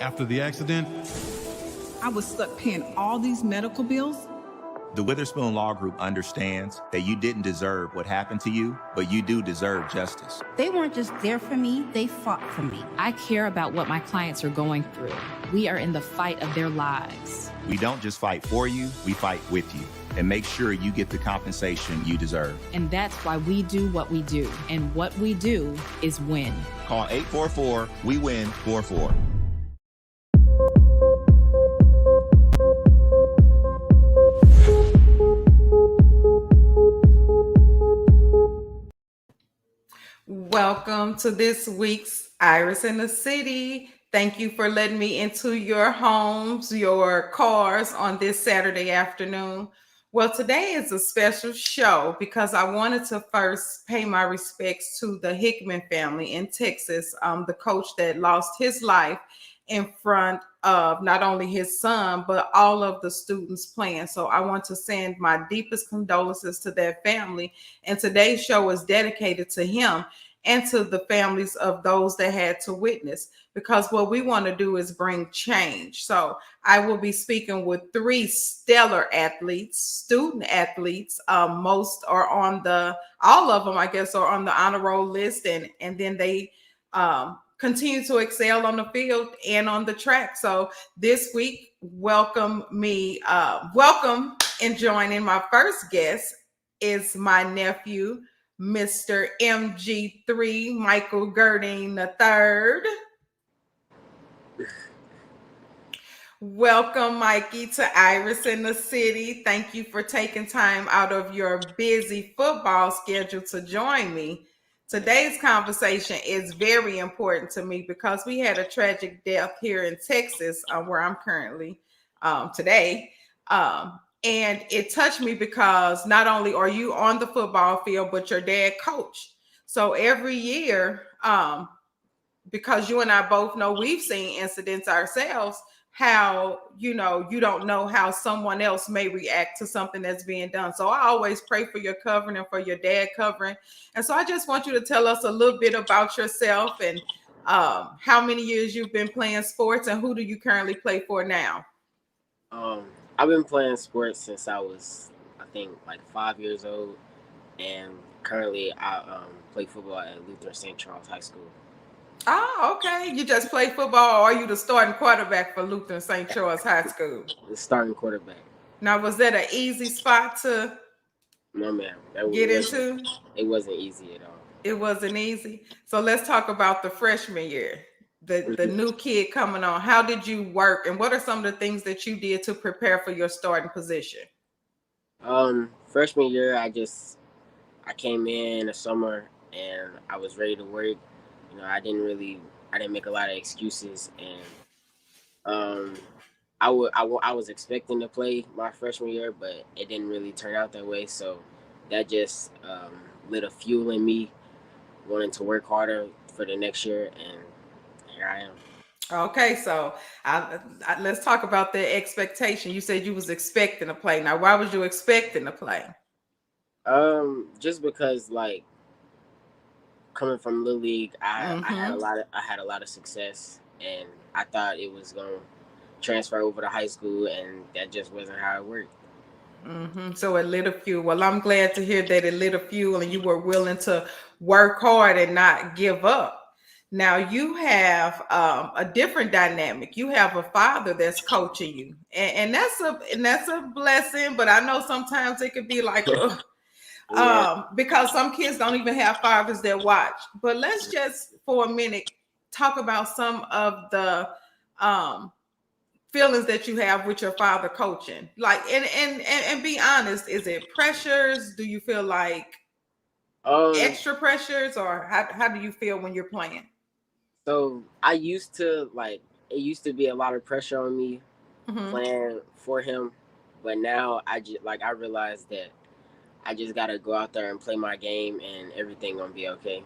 After the accident, I was stuck paying all these medical bills. The Witherspoon Law Group understands that you didn't deserve what happened to you, but you do deserve justice. They weren't just there for me, they fought for me. I care about what my clients are going through. We are in the fight of their lives. We don't just fight for you, we fight with you and make sure you get the compensation you deserve. And that's why we do what we do. And what we do is win. Call 844-WE-WIN-44. Welcome to this week's Iris in the City. Thank you for letting me into your homes, your cars on this Saturday afternoon. Well, today is a special show because I wanted to first pay my respects to the Hickman family in Texas, the coach that lost his life in front of not only his son, but all of the students playing. So I want to send my deepest condolences to that family. And today's show is dedicated to him and to the families of those that had to witness, because what we want to do is bring change. So I will be speaking with three stellar athletes, student athletes. Most are on all of them, I guess, are on the honor roll list. And then they continue to excel on the field and on the track. So this week, welcome and joining my first guest is my nephew, Mr. MG3, Michael Gerdine III. Welcome, Mikey, to Iris in the City. Thank you for taking time out of your busy football schedule to join me. Today's conversation is very important to me because we had a tragic death here in Texas, where I'm currently today. And it touched me because not only are you on the football field, but your dad coached. So every year, because you and I both know we've seen incidents ourselves, how, you don't know how someone else may react to something that's being done. So I always pray for your covering and for your dad covering. And so I just want you to tell us a little bit about yourself and how many years you've been playing sports and who do you currently play for now? I've been playing sports since I was, I think, like 5 years old. And currently I play football at Lutheran St. Charles High School. Oh, okay. You just play football, or are you the starting quarterback for Lutheran St. Charles High School? The starting quarterback. Now, was that an easy spot to No, ma'am. get into? It wasn't easy at all. It wasn't easy. So let's talk about the freshman year, the new kid coming on. How did you work, and what are some of the things that you did to prepare for your starting position? Freshman year, I came in the summer and I was ready to work. I didn't make a lot of excuses, and I was expecting to play my freshman year, but it didn't really turn out that way. So that just lit a fuel in me, wanting to work harder for the next year, and here I am. Okay, so let's talk about the expectation. You said you was expecting to play. Now, why was you expecting to play? Just because, like, coming from Little League, I had a lot of success, and I thought it was going to transfer over to high school, and that just wasn't how it worked. So it lit a fuel. Well, I'm glad to hear that it lit a fuel and you were willing to work hard and not give up. Now you have a different dynamic. You have a father that's coaching you, and that's a blessing. But I know sometimes it could be like, because some kids don't even have fathers that watch. But let's just for a minute talk about some of the feelings that you have with your father coaching. Like, and be honest, is it pressures? Do you feel like extra pressures, or how do you feel when you're playing? So it used to be a lot of pressure on me playing for him, but now I realized that I just got to go out there and play my game and everything gonna be okay.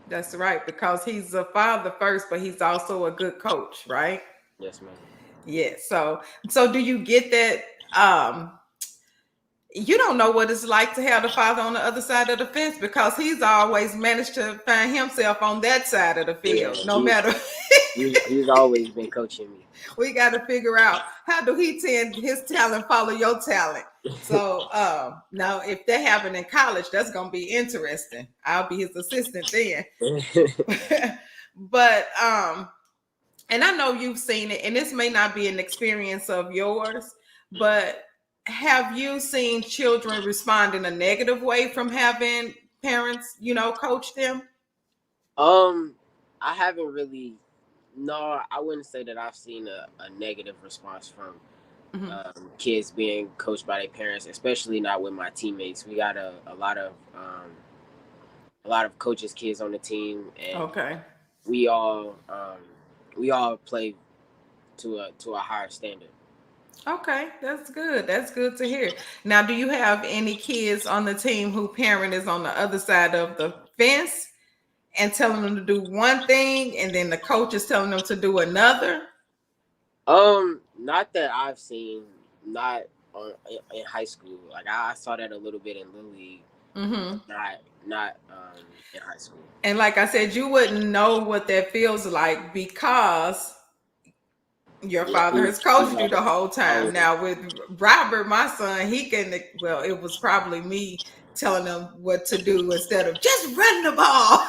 That's right, because he's a father first, but he's also a good coach, right? Yes, ma'am. Yeah. So do you get that? You don't know what it's like to have the father on the other side of the fence, because he's always managed to find himself on that side of the field, no matter He's always been coaching me. We got to figure out how do he tend his talent follow your talent. So now if that happened in college, that's gonna be interesting. I'll be his assistant then. But and I know you've seen it, and this may not be an experience of yours, but have you seen children respond in a negative way from having parents, coach them? I haven't really. No, I wouldn't say that I've seen a negative response from kids being coached by their parents, especially not with my teammates. We got a lot of coaches' kids on the team, and we all play to a higher standard. Okay, that's good. That's good to hear. Now, do you have any kids on the team who parent is on the other side of the fence and telling them to do one thing, and then the coach is telling them to do another? Not that I've seen. Not in high school. Like I saw that a little bit in Little League. Not in high school. And like I said, you wouldn't know what that feels like because your father has coached you the whole time. Now with Robert, my son, it was probably me telling him what to do instead of just run the ball,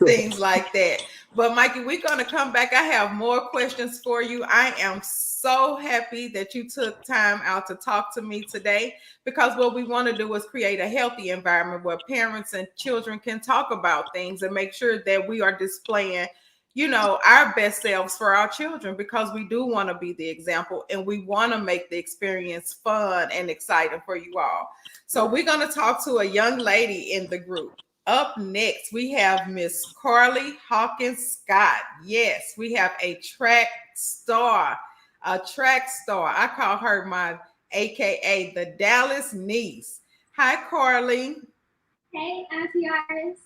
things like that. But Mikey, we're going to come back. I have more questions for you. I am so happy that you took time out to talk to me today, because what we want to do is create a healthy environment where parents and children can talk about things and make sure that we are displaying our best selves for our children, because we do want to be the example and we want to make the experience fun and exciting for you all. So we're going to talk to a young lady in the group. Up next, we have Miss Carlie Hawkins Scott. Yes, we have a track star. I call her my AKA the Dallas niece. Hi, Carlie. Hey, Auntie Iris.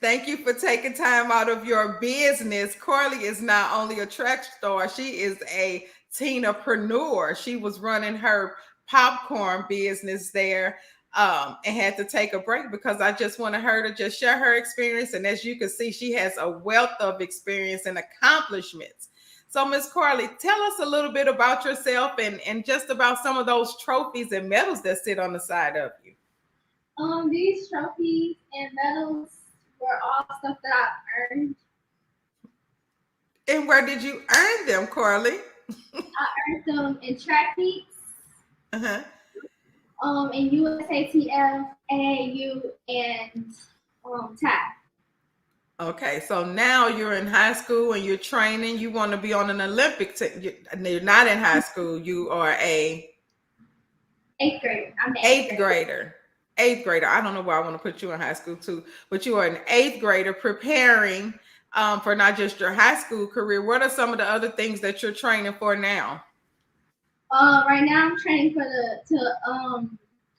Thank you for taking time out of your business. Carlie is not only a track star, she is a teenapreneur. She was running her popcorn business there and had to take a break because I just wanted her to just share her experience. And as you can see, she has a wealth of experience and accomplishments. So Miss Carlie, tell us a little bit about yourself and just about some of those trophies and medals that sit on the side of you. These trophies and medals were all stuff that I earned. And where did you earn them, Carlie? I earned them in track meets. In USATF, AAU, and TAC. Okay, so now you're in high school and you're training. You want to be on an Olympic team. You're not in high school. You are a 8th grader. I'm an eighth grader. 8th grader. I don't know why I want to put you in high school too, but you are an 8th grader preparing for not just your high school career. What are some of the other things that you're training for now? Right now, I'm training to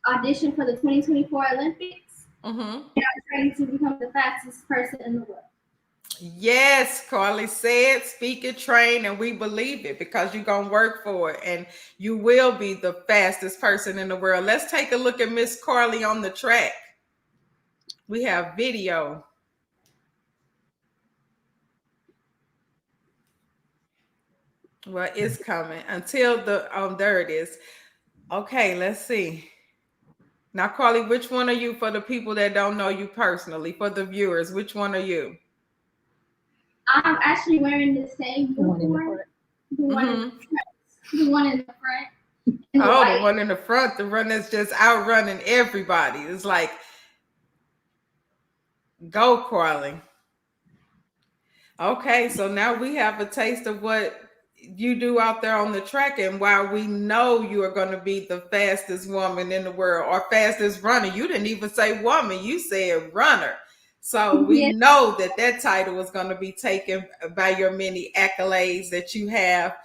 audition for the 2024 Olympics. And I'm training to become the fastest person in the world. Yes, Carlie said, speak it, train, and we believe it because you're going to work for it and you will be the fastest person in the world. Let's take a look at Miss Carlie on the track. We have video. Well, it's coming until there it is. Okay, let's see. Now, Carlie, which one are you for the people that don't know you personally? For the viewers, which one are you? I'm actually wearing the same uniform. The one in the front. The one in the front. The one that's just outrunning everybody. It's like, go, Carlie. Okay, so now we have a taste of what you do out there on the track, and while we know you are going to be the fastest woman in the world or fastest runner, you didn't even say woman, you said runner. So we know that title is going to be taken by your many accolades that you have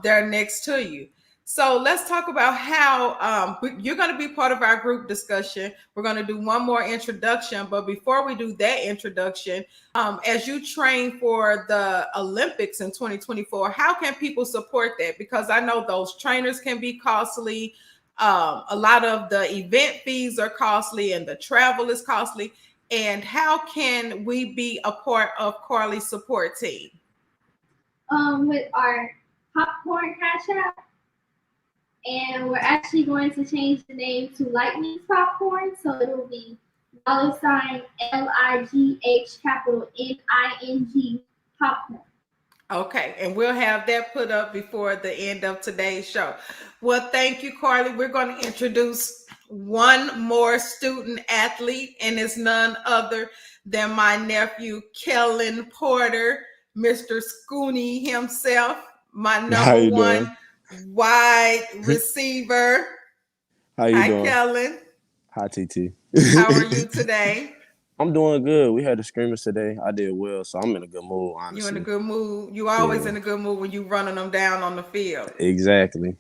there next to you. So let's talk about how you're going to be part of our group discussion. We're going to do one more introduction, but before we do that introduction, as you train for the Olympics in 2024, how can people support that? Because I know those trainers can be costly. A lot of the event fees are costly and the travel is costly. And how can we be a part of Carlie's support team? with our popcorn cash app, and we're actually going to change the name to Lightning Popcorn, so it will be $LIGH capital NING popcorn. Okay, and we'll have that put up before the end of today's show. Well, thank you, Carlie. We're going to introduce one more student athlete, and it's none other than my nephew, Kellen Porter, Mr. Scooney himself, my number one wide receiver. How you doing? Hi, Kellen. Hi, TT. How are you today? I'm doing good. We had a scrimmage today. I did well, so I'm in a good mood, honestly. You in a good mood? You always in a good mood when you running them down on the field. Exactly.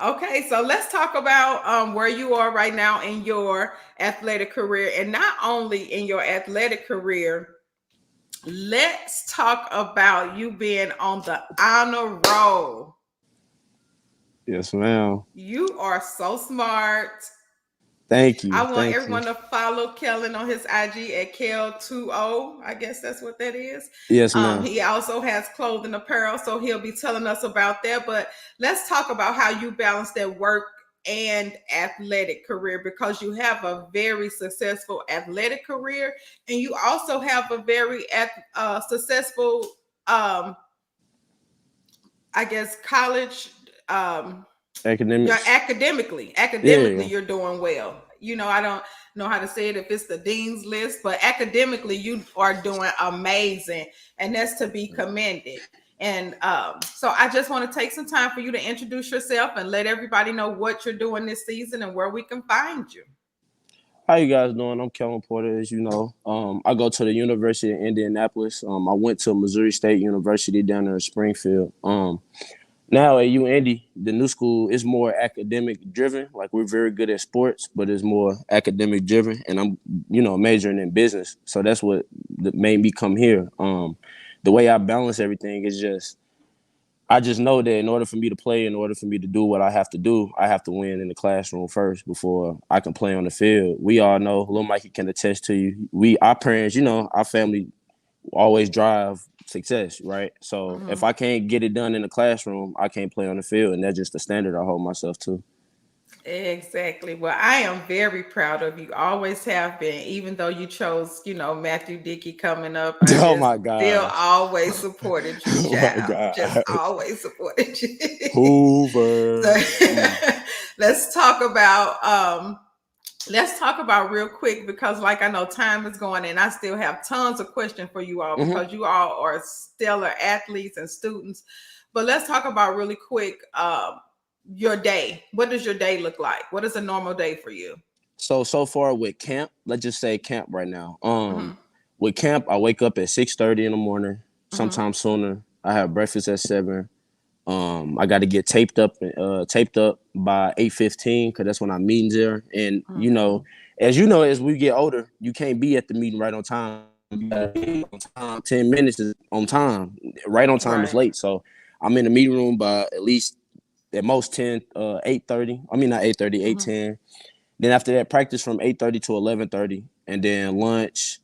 Okay, so let's talk about where you are right now in your athletic career. And not only in your athletic career, let's talk about you being on the honor roll. Yes, ma'am. You are so smart. Thank you. I want everyone to follow Kellen on his IG at Kel20. I guess that's what that is. Yes, ma'am. He also has clothing apparel, so he'll be telling us about that. But let's talk about how you balance that work and athletic career, because you have a very successful athletic career, and you also have a very successful, I guess, college. Academically, you're doing well. You know, I don't know how to say it if it's the dean's list, but academically you are doing amazing, and that's to be commended. And so I just want to take some time for you to introduce yourself and let everybody know what you're doing this season and where we can find you. How you guys doing? I'm Kellen Porter, as you know. I go to the University of Indianapolis. I went to Missouri State University down there in Springfield. Now at UIndy, the new school is more academic driven. Like, we're very good at sports, but it's more academic driven. And I'm, majoring in business. So that's what made me come here. The way I balance everything is I just know that in order for me to play, in order for me to do what I have to do, I have to win in the classroom first before I can play on the field. We all know, Lil Mikey can attest to you. Our parents, our family always drive success, right? So if I can't get it done in the classroom, I can't play on the field, and that's just the standard I hold myself to. Exactly. Well, I am very proud of you. Always have been, even though you chose, Matthew Dickey coming up. My God. Still always supported you, child. My God. Just always supported you. Hoover. Let's talk about real quick, because like I know time is going, and I still have tons of questions for you all, because you all are stellar athletes and students. But let's talk about really quick your day. What does your day look like? What is a normal day for you? So far with camp, let's just say camp right now. With camp, I wake up at 6:30 in the morning, sometimes sooner. I have breakfast at 7. I got to get taped up by 8:15, because that's when our meetings are. And as we get older, you can't be at the meeting right on time. You gotta be on time. 10 minutes is on time. Right on time is late. So I'm in the meeting room by at most 8:30. I mean, not 8:30, 8:10. Then after that, practice from 8:30 to 11:30, and then lunch,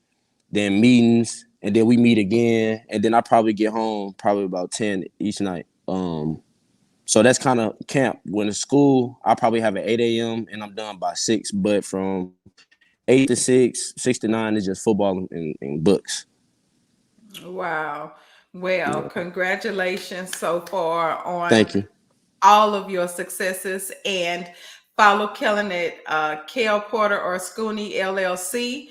then meetings, and then we meet again, and then I probably get home probably about 10 each night. So that's kind of camp. When it's school, I probably have at 8 a.m. and I'm done by 6. But from 8 to 6, 6 to 9 is just football and books. Wow. Well, congratulations so far on Thank you. All of your successes, and follow Kellen at Kel Porter or Scooney LLC.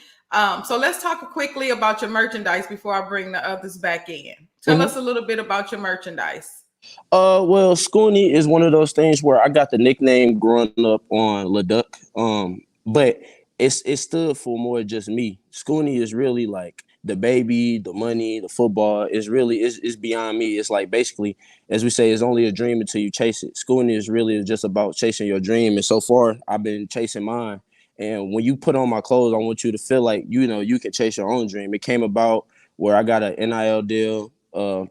So let's talk quickly about your merchandise before I bring the others back in. Tell us a little bit about your merchandise. Well, Scooney is one of those things where I got the nickname growing up on Leduc. But it stood for more just me. Scooney is really like the baby, the money, the football. It's beyond me. It's like, basically, as we say, it's only a dream until you chase it. Scooney is really just about chasing your dream. And so far, I've been chasing mine. And when you put on my clothes, I want you to feel like, you can chase your own dream. It came about where I got an NIL deal.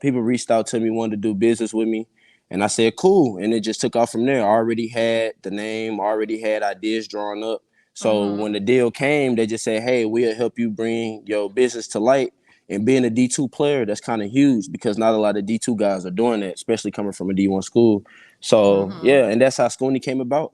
People reached out to me, wanted to do business with me. And I said, cool. And it just took off from there. I already had the name, already had ideas drawn up. So when the deal came, they just said, hey, we'll help you bring your business to light. And being a D2 player, that's kind of huge because not a lot of D2 guys are doing that, especially coming from a D1 school. So yeah, and that's how Scooney came about.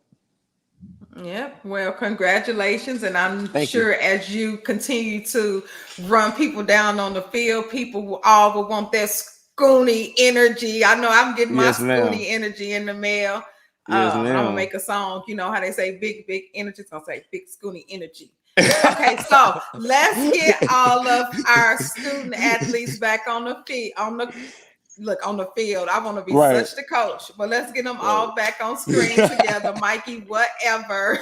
Yep. Well, congratulations. And I'm Thank sure you. as you continue to run people down on the field, people will all will want that Scooney energy. I know I'm getting my Yes, ma'am. Scooney energy in the mail. Yes, I'm ma'am. gonna make a song. You know how they say big energy? It's gonna say big Scooney energy. Okay, so let's get all of our student athletes back on the feet, on the field. I want to be Right. such the coach, but let's get them all back on screen together. Mikey, whatever.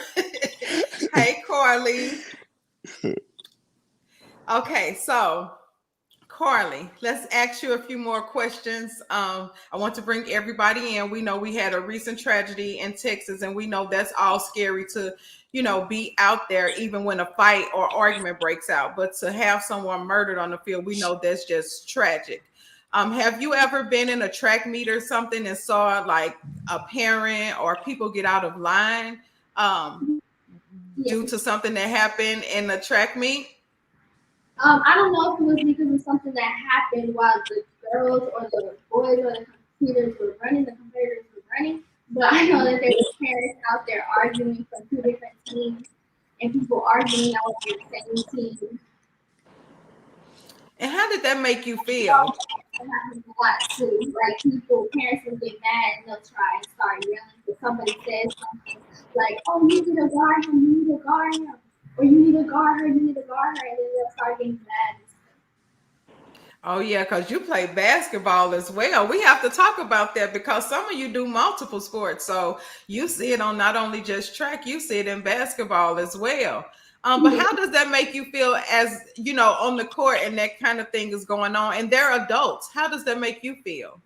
Hey, Carlie. Okay, so Carlie, let's ask you a few more questions. I want to bring everybody in. We know we had a recent tragedy in Texas, and we know that's all scary to, be out there even when a fight or argument breaks out. But to have someone murdered on the field, we know that's just tragic. Have you ever been in a track meet or something and saw like a parent or people get out of line due to something that happened in a track meet? I don't know if it was because of something that happened while the girls or the boys or the competitors were running, but I know that there were parents out there arguing from two different teams and people arguing out on the same team. And how did that make you feel? It happens a lot too. Like parents will get mad and they'll try and start yelling if somebody says something like, "Oh, you need to guard him, you need to guard him," or "You need to guard her, you need to guard her," and then they'll start getting mad. Oh yeah, because you play basketball as well. We have to talk about that because some of you do multiple sports. So you see it on not only just track, you see it in basketball as well. But how does that make you feel as, on the court and that kind of thing is going on and they're adults? How does that make you feel?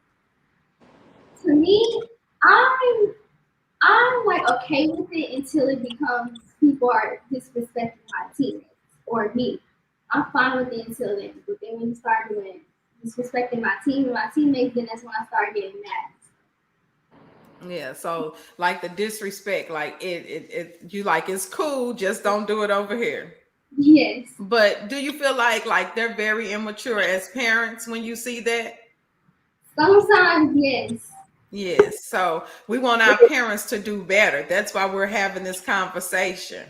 To me, I'm like okay with it until it becomes people are disrespecting my teammates or me. I'm fine with it until then. But then when you start doing disrespecting my team and my teammates, then that's when I start getting mad. Yeah, so like the disrespect, like you like it's cool, just don't do it over here. Yes. But do you feel like they're very immature as parents when you see that? Sometimes, yes. Yes. So we want our parents to do better. That's why we're having this conversation.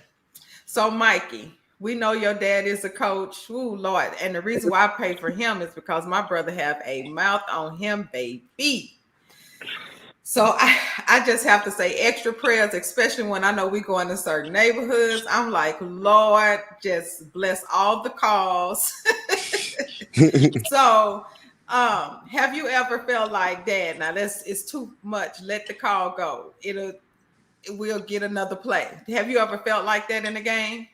So Mikey, we know your dad is a coach. Ooh, Lord. And the reason why I pay for him is because my brother have a mouth on him, baby. So I just have to say extra prayers, especially when I know we go into certain neighborhoods. I'm like, Lord, just bless all the calls. So have you ever felt like, Dad, now it's too much, let the call go, we'll get another play? Have you ever felt like that in the game?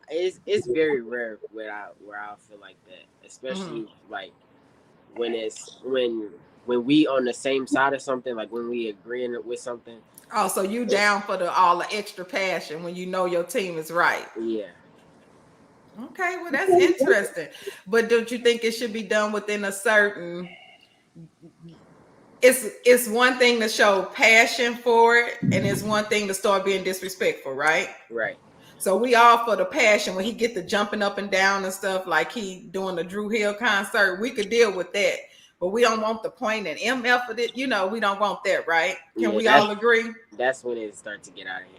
It's very rare where I feel like that, especially like when we on the same side of something, like when we agreeing with something. Oh, so you down for all the extra passion when you know your team is right? Yeah. Okay, well that's interesting. But don't you think it should be done within a certain? It's one thing to show passion for it, and it's one thing to start being disrespectful, right? Right. So we all for the passion when he get the jumping up and down and stuff like he doing the Drew Hill concert. We could deal with that, but we don't want the point and MF of it. We don't want that, right? Can we all agree? That's when it starts to get out of hand.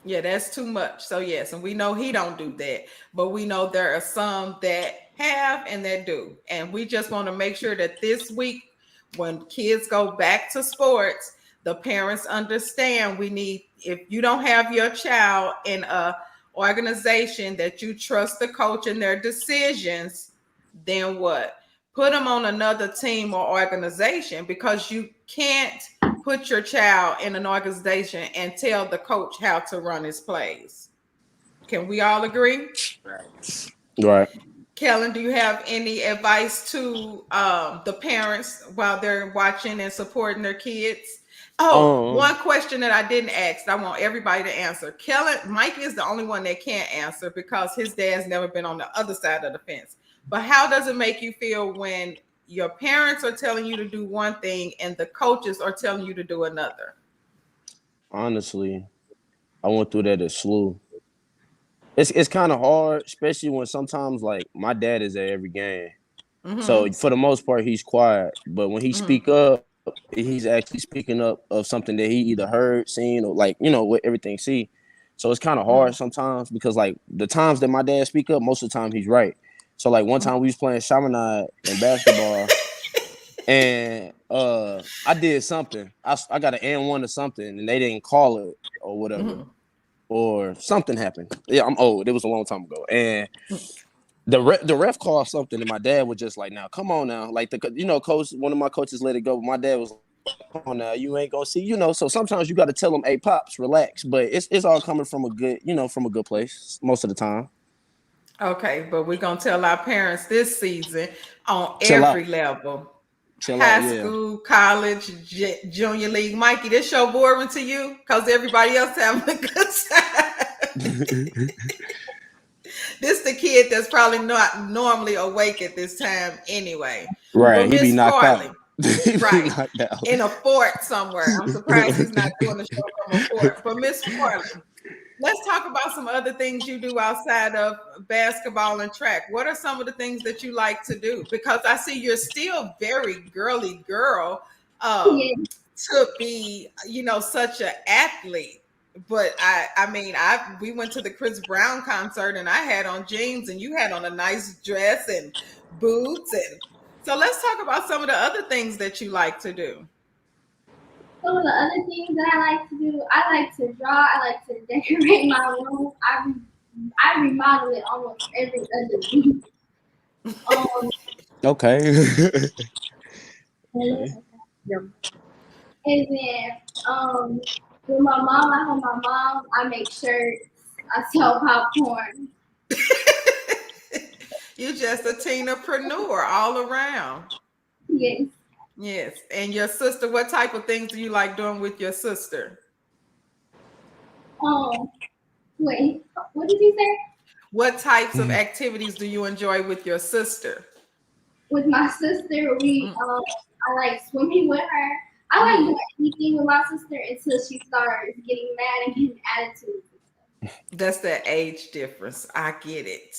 Yeah, that's too much. So yes, and we know he don't do that, but we know there are some that have and that do. And we just want to make sure that this week, when kids go back to sports, the parents understand if you don't have your child in a organization that you trust the coach and their decisions, then what? Put them on another team or organization, because you can't put your child in an organization and tell the coach how to run his plays. Can we all agree? Right. Kellen, do you have any advice to the parents while they're watching and supporting their kids? One question that I didn't ask, I want everybody to answer. Kellen, Mike is the only one that can't answer because his dad's never been on the other side of the fence. But how does it make you feel when your parents are telling you to do one thing and the coaches are telling you to do another? Honestly, I went through that at SLU. it's kind of hard, especially when sometimes like my dad is at every game. So Mm-hmm. for the most part, he's quiet. But when he Mm-hmm. speak up, he's actually speaking up of something that he either heard, seen, or like, what everything see. So it's kind of hard sometimes because like the times that my dad speak up, most of the time he's right. So like one time we was playing Chaminade in basketball, and I did something. I got an N1 or something, and they didn't call it or whatever, Mm-hmm. or something happened. Yeah, I'm old. It was a long time ago, and the ref called something, and my dad was just like, "Now, come on now." Like coach, one of my coaches let it go, but my dad was like, "Come on now, you ain't gonna see." So sometimes you got to tell them, "Hey, pops, relax." But it's all coming from a good, from a good place most of the time. Okay, but we're gonna tell our parents this season on Chill out, every level. chill out. High Yeah, school, college, junior league. Mikey, this show boring to you because everybody else having a good time. This the kid that's probably not normally awake at this time anyway. But right. He be Miss knocked Carlie, out. He be right, knocked out. in a fort somewhere. I'm surprised he's not doing the show from a fort. But Miss Carlie, let's talk about some other things you do outside of basketball and track. What are some of the things that you like to do? Because I see you're still very girly girl Yeah. to be, such an athlete. But I mean, we went to the Chris Brown concert and I had on jeans and you had on a nice dress and boots, and so let's talk about some of the other things that you like to do. Some of the other things that I like to do, I like to draw. I like to decorate my room. I remodel it almost every other week. Um, Okay. and then with my mom, I help my mom. I make shirts. I sell popcorn. You just a teenapreneur all around. Yes. Yes. And your sister, what type of things do you like doing with your sister? Um. Wait. What did you say? What types of activities do you enjoy with your sister? With my sister, Mm, I like swimming with her. I like doing anything with my sister until she starts getting mad and getting attitude. that's that age difference. I get it.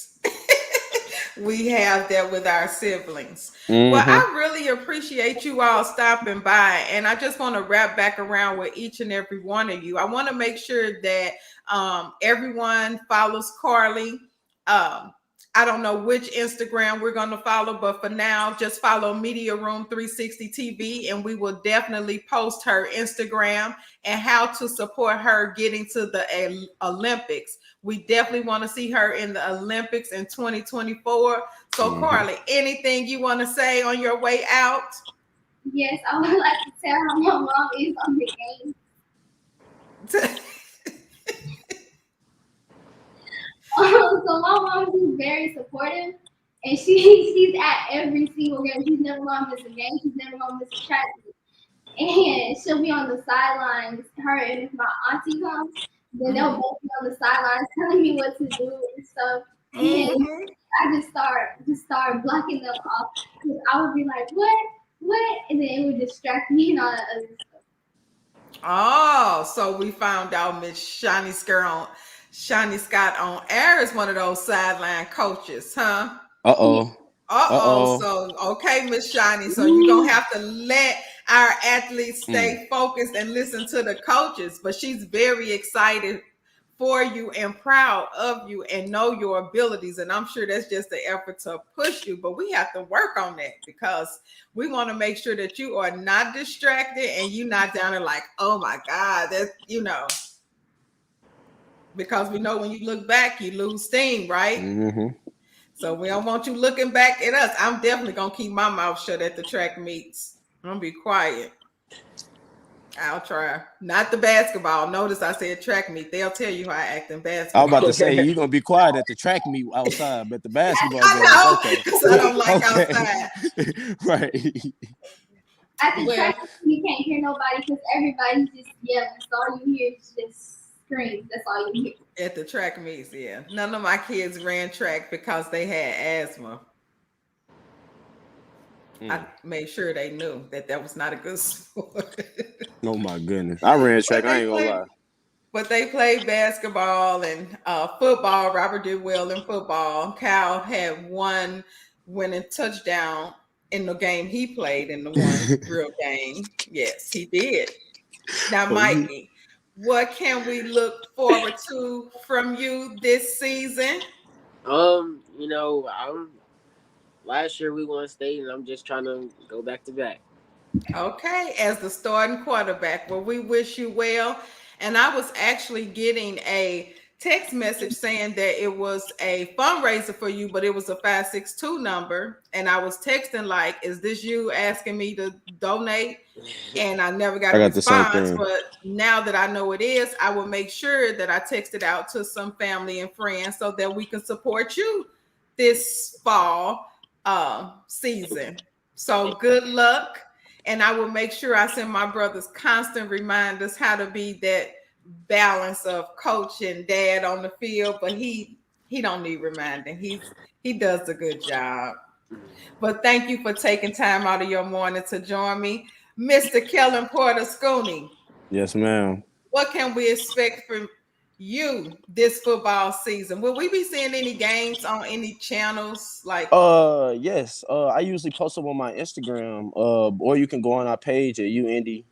We have that with our siblings. Well, Mm-hmm. I really appreciate you all stopping by. And I just want to wrap back around with each and every one of you. I want to make sure that everyone follows Carlie. Um, I don't know which Instagram we're going to follow, but for now, just follow Media Room 360 TV, and we will definitely post her Instagram and how to support her getting to the Olympics. We definitely want to see her in the Olympics in 2024. So, Mm-hmm. Carlie, anything you want to say on your way out? Yes, I would like to tell how my mom is on the game. So my mom is very supportive, and she's at every single game. She's never gonna miss a game. She's never gonna miss a track meet. And she'll be on the sidelines. Her and if my auntie comes, then they'll both be on the sidelines telling me what to do and stuff. And I just start blocking them off. I would be like, what, and then it would distract me and all that other stuff. Oh, so we found out Miss Shani Scott on air is one of those sideline coaches, huh? Uh-oh. Uh-oh. Uh-oh. So, okay, Miss Shiny. So you're gonna have to let our athletes stay focused and listen to the coaches. But she's very excited for you and proud of you and know your abilities. And I'm sure that's just the effort to push you. But we have to work on that because we want to make sure that you are not distracted and you not down there like, oh my God, that's because we know when you look back, you lose steam, right? Mm-hmm. So we don't want you looking back at us. I'm definitely gonna keep my mouth shut at the track meets. I'm gonna be quiet. I'll try. Not the basketball. Notice I said track meet. They'll tell you how I act in I was about basketball. to say you're gonna be quiet at the track meet outside, but the basketball I games, know, okay. because I don't like Okay. outside. Right. At the Well, track, you can't hear nobody because everybody's just yelling. So all you hear is just screams. That's all you hear. at the track meets, yeah. None of my kids ran track because they had asthma. I made sure they knew that was not a good sport. Oh my goodness. I ran track, But I they ain't gonna play. lie. But they played basketball and football. Robert did well in football. Cal had one winning touchdown in the game he played in the one real game. Yes, he did. Now, Oh, you- Mikey, what can we look forward to from you this season? You know, last year we won state, and I'm just trying to go back to back. Okay, as the starting quarterback, well, we wish you well. And I was actually getting a text message saying that it was a fundraiser for you, but it was a 562 number. And I was texting like, is this you asking me to donate? And I never got I a got the same response. thing. But now that I know it is, I will make sure that I text it out to some family and friends so that we can support you this fall season. So good luck. And I will make sure I send my brothers constant reminders how to be that balance of coach and dad on the field. But he don't need reminding. He does a good job. But thank you for taking time out of your morning to join me, Mr. Kellen Porter Scooney. Yes, ma'am. What can we expect from you this football season? Will we be seeing any games on any channels? Like, Yes. I usually post them on my Instagram. Or you can go on our page at UIndy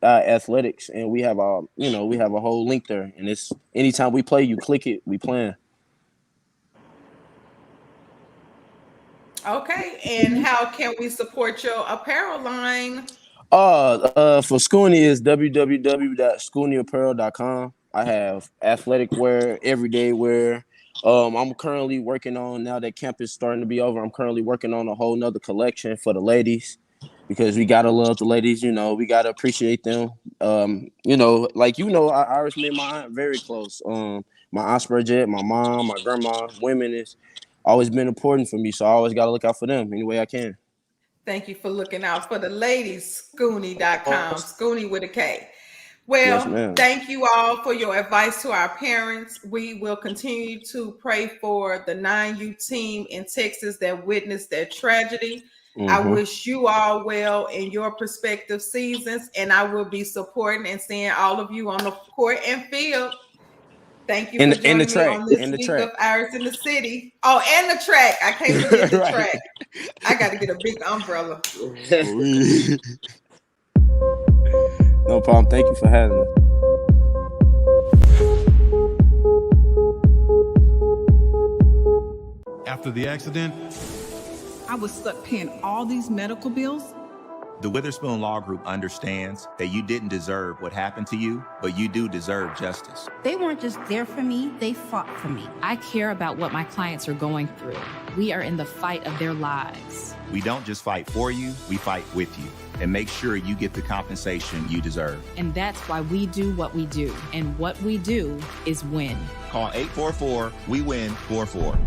Athletics, and we have a whole link there. And it's anytime we play, you click it, we playing. okay, and how can we support your apparel line? For Scooney is www.scooneyapparel.com. I have athletic wear, everyday wear. I'm currently working on, now that camp is starting to be over, I'm currently working on a whole nother collection for the ladies, because we gotta love the ladies, we gotta appreciate them. Iris made my aunt very close. My aunt Spurgette, my mom, my grandma, women is always been important for me, so I always gotta look out for them any way I can. Thank you for looking out for the ladies. Scooney.com. Scooney with a K. Well, Yes, ma'am. thank you all for your advice to our parents. We will continue to pray for the 9U team in Texas that witnessed that tragedy. I wish you all well in your prospective seasons, and I will be supporting and seeing all of you on the court and field. Thank you for joining me on this week of Iris in the City. Oh, and the track. I can't forget the track. I got to get a big umbrella. No problem. Thank you for having me. After the accident, I was stuck paying all these medical bills. The Witherspoon Law Group understands that you didn't deserve what happened to you, but you do deserve justice. They weren't just there for me, they fought for me. I care about what my clients are going through. We are in the fight of their lives. We don't just fight for you, we fight with you and make sure you get the compensation you deserve. And that's why we do what we do. And what we do is win. Call 844-WE-WIN-44.